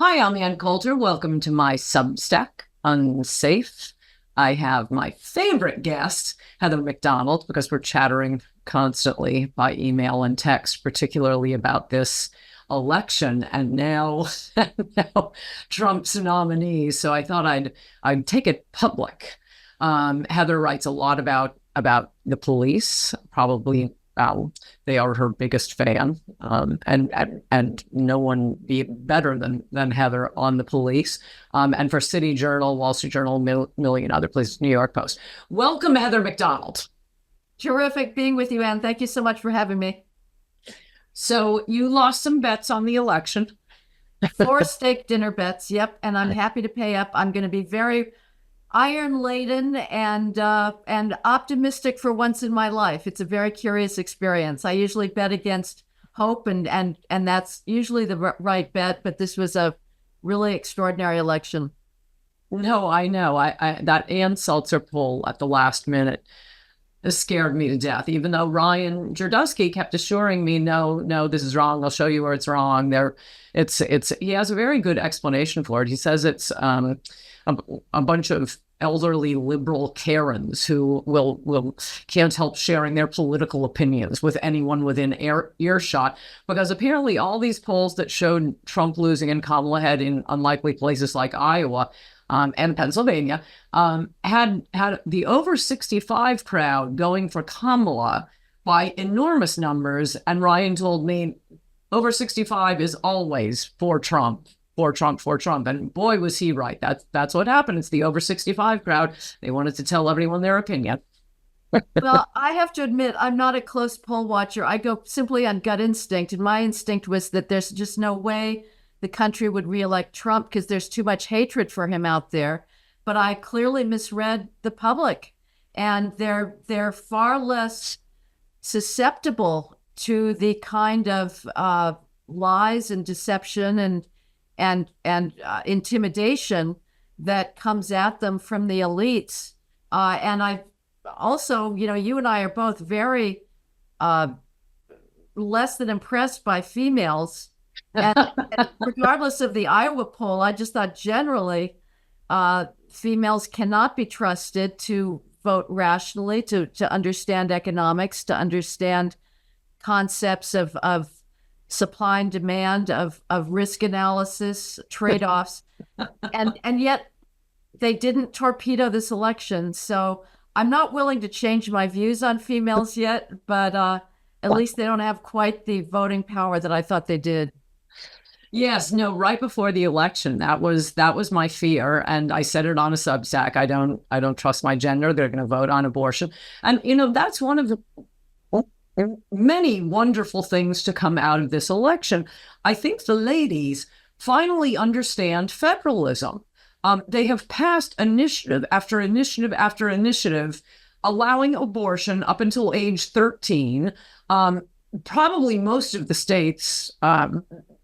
Hi, I'm Ann Coulter. Welcome to my Substack, Unsafe. I have my favorite guest, Heather MacDonald, because we're chattering constantly by email and text, particularly about this election and now Trump's nominees. So I thought I'd take it public. Heather writes a lot about the police, probably they are her biggest fan, and no one be better than Heather on the police. And for City Journal, Wall Street Journal, million other places, New York Post. Welcome, Heather MacDonald. Terrific being with you, Ann. Thank you so much for having me. So you lost some bets on the election. 4 steak dinner bets, yep, and I'm happy to pay up. I'm going to be very iron laden and optimistic for once in my life. It's a very curious experience. I usually bet against hope, and that's usually the right bet. But this was a really extraordinary election. No, I know. I that Ann Coulter poll at the last minute scared me to death, even though Ryan Jerdusky kept assuring me, no, this is wrong. I'll show you where it's wrong. He has a very good explanation for it. He says it's a bunch of elderly liberal Karens who will can't help sharing their political opinions with anyone within earshot, because apparently all these polls that showed Trump losing and Kamala had in unlikely places like Iowa and Pennsylvania had the over 65 crowd going for Kamala by enormous numbers. And Ryan told me over 65 is always for Trump. For Trump. And boy, was he right. That's what happened. It's the over 65 crowd. They wanted to tell everyone their opinion. Well, I have to admit, I'm not a close poll watcher. I go simply on gut instinct. And my instinct was that there's just no way the country would reelect Trump because there's too much hatred for him out there. But I clearly misread the public. And they're far less susceptible to the kind of lies and deception and intimidation that comes at them from the elites. And I also, you and I are both very less than impressed by females. And regardless of the Iowa poll, I just thought generally females cannot be trusted to vote rationally, to understand economics, to understand concepts of supply and demand, of risk analysis, trade-offs, and yet they didn't torpedo this election. So I'm not willing to change my views on females yet, but at least they don't have quite the voting power that I thought they did. Yes, no, right before the election, that was my fear, and I said it on a Substack. I don't trust my gender. They're going to vote on abortion, and that's one of the many wonderful things to come out of this election. I think the ladies finally understand federalism. They have passed initiative after initiative after initiative, allowing abortion up until age 13. Probably most of the states,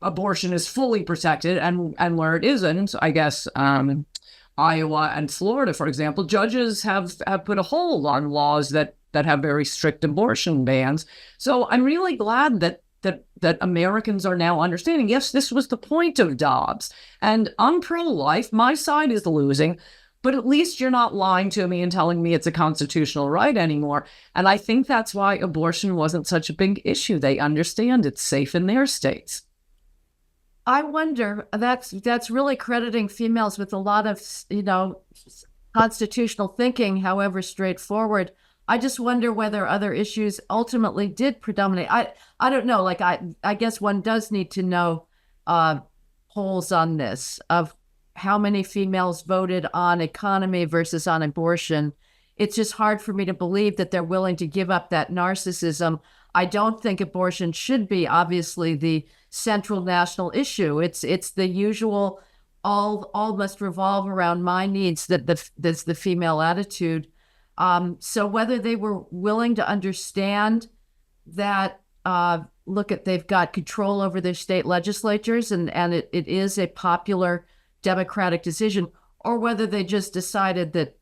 abortion is fully protected, and where it isn't, I guess, Iowa and Florida, for example, judges have put a hold on laws that have very strict abortion bans. So I'm really glad that Americans are now understanding, yes, this was the point of Dobbs. And I'm pro-life. My side is losing, but at least you're not lying to me and telling me it's a constitutional right anymore. And I think that's why abortion wasn't such a big issue. They understand it's safe in their states. I wonder, that's really crediting females with a lot of, constitutional thinking, however straightforward. I just wonder whether other issues ultimately did predominate. I don't know. Like, I guess one does need to know polls on this of how many females voted on economy versus on abortion. It's just hard for me to believe that they're willing to give up that narcissism. I don't think abortion should be obviously the central national issue. It's the usual all must revolve around my needs, that's the female attitude. So whether they were willing to understand that, they've got control over their state legislatures and it is a popular Democratic decision, or whether they just decided that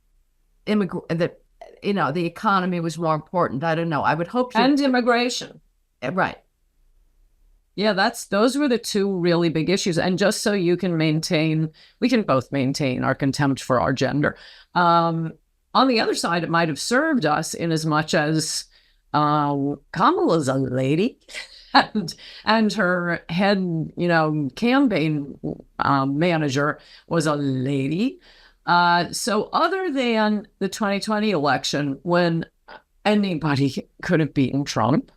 the economy was more important. I don't know. I would hope and immigration. Right. Yeah, those were the two really big issues. And just so you can maintain, we can both maintain our contempt for our gender. On the other side, it might have served us in as much as Kamala's a lady, and her head, campaign manager was a lady. So other than the 2020 election, when anybody could have beaten Trump,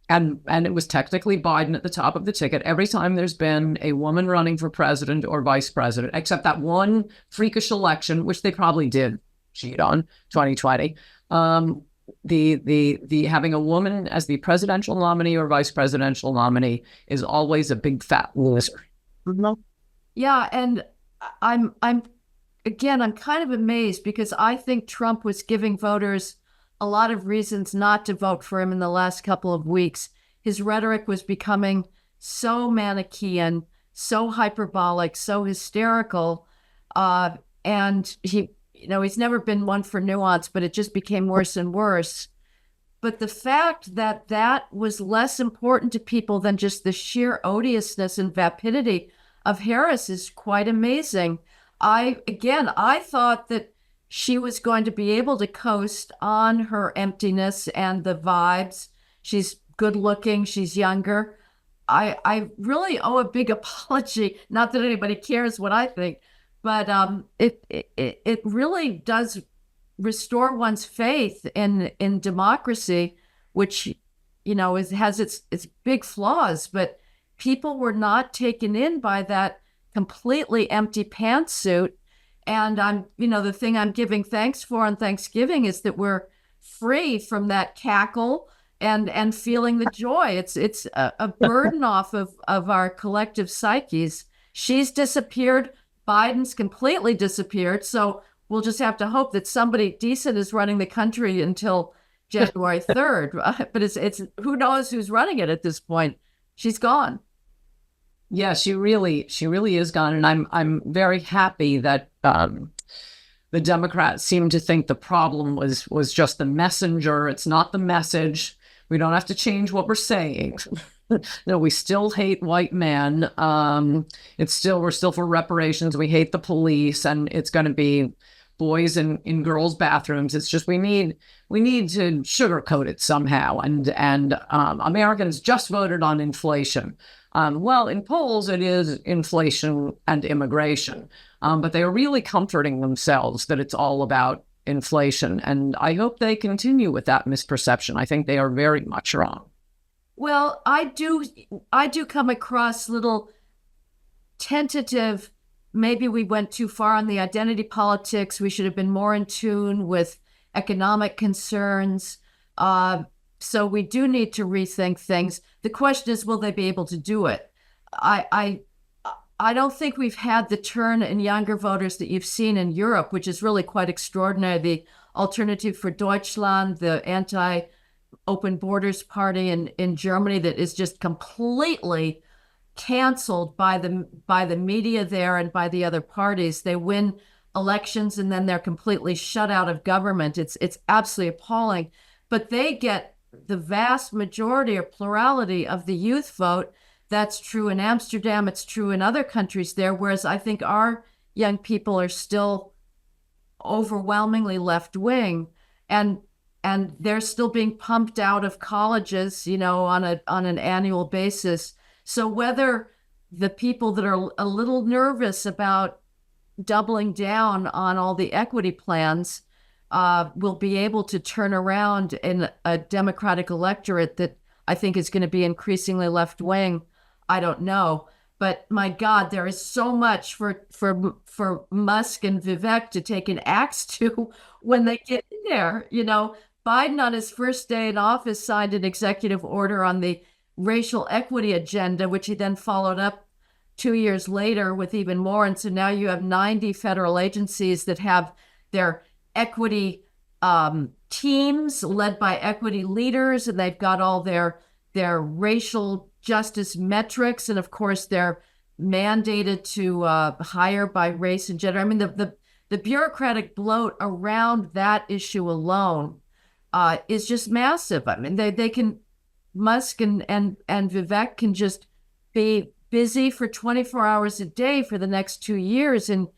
and it was technically Biden at the top of the ticket. Every time there's been a woman running for president or vice president, except that one freakish election, which they probably did cheat on, 2020. The having a woman as the presidential nominee or vice presidential nominee is always a big fat loser. Yeah, and I'm kind of amazed because I think Trump was giving voters a lot of reasons not to vote for him in the last couple of weeks. His rhetoric was becoming so Manichean, so hyperbolic, so hysterical. And he's never been one for nuance, but it just became worse and worse. But the fact that that was less important to people than just the sheer odiousness and vapidity of Harris is quite amazing. I thought that she was going to be able to coast on her emptiness and the vibes. She's good looking. She's younger. I really owe a big apology. Not that anybody cares what I think, but it really does restore one's faith in democracy, which has its big flaws. But people were not taken in by that completely empty pantsuit. And the thing I'm giving thanks for on Thanksgiving is that we're free from that cackle and feeling the joy. It's a burden off of our collective psyches. She's disappeared. Biden's completely disappeared. So we'll just have to hope that somebody decent is running the country until January 3rd. But it's who knows who's running it at this point. She's gone. Yeah, she really is gone, and I'm very happy that the Democrats seem to think the problem was just the messenger. It's not the message. We don't have to change what we're saying. No, we still hate white men. We're still for reparations. We hate the police, and it's going to be boys in girls' bathrooms. It's just we need to sugarcoat it somehow. And Americans just voted on inflation. Well, in polls, it is inflation and immigration, but they are really comforting themselves that it's all about inflation. And I hope they continue with that misperception. I think they are very much wrong. Well, I do come across little tentative, maybe we went too far on the identity politics. We should have been more in tune with economic concerns. So we do need to rethink things. The question is, will they be able to do it? I don't think we've had the turn in younger voters that you've seen in Europe, which is really quite extraordinary. The Alternative for Deutschland, the anti-open borders party in Germany that is just completely canceled by the media there and by the other parties. They win elections and then they're completely shut out of government. It's absolutely appalling. But they get the vast majority or plurality of the youth vote. That's true in Amsterdam. It's true in other countries there. Whereas I think our young people are still overwhelmingly left wing, and they're still being pumped out of colleges, on an annual basis. So whether the people that are a little nervous about doubling down on all the equity plans will be able to turn around in a Democratic electorate that I think is going to be increasingly left wing, I don't know. But my God, there is so much for Musk and Vivek to take an axe to when they get in there. Biden on his first day in office signed an executive order on the racial equity agenda, which he then followed up 2 years later with even more. And so now you have 90 federal agencies that have their equity teams led by equity leaders, and they've got all their racial justice metrics, and of course they're mandated to hire by race and gender. I mean, the bureaucratic bloat around that issue alone is just massive. I mean, they can Musk and Vivek can just be busy for 24 hours a day for the next 2 years in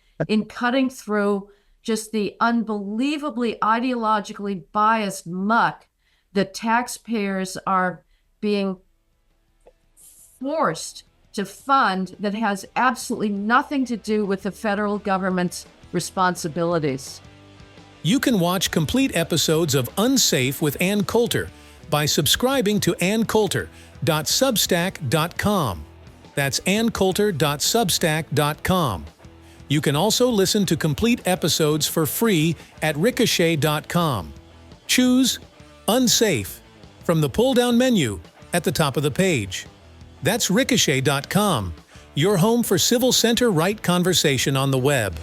cutting through just the unbelievably ideologically biased muck that taxpayers are being forced to fund that has absolutely nothing to do with the federal government's responsibilities. You can watch complete episodes of Unsafe with Ann Coulter by subscribing to anncoulter.substack.com. That's anncoulter.substack.com. You can also listen to complete episodes for free at Ricochet.com. Choose Unsafe from the pull-down menu at the top of the page. That's Ricochet.com, your home for civil center right conversation on the web.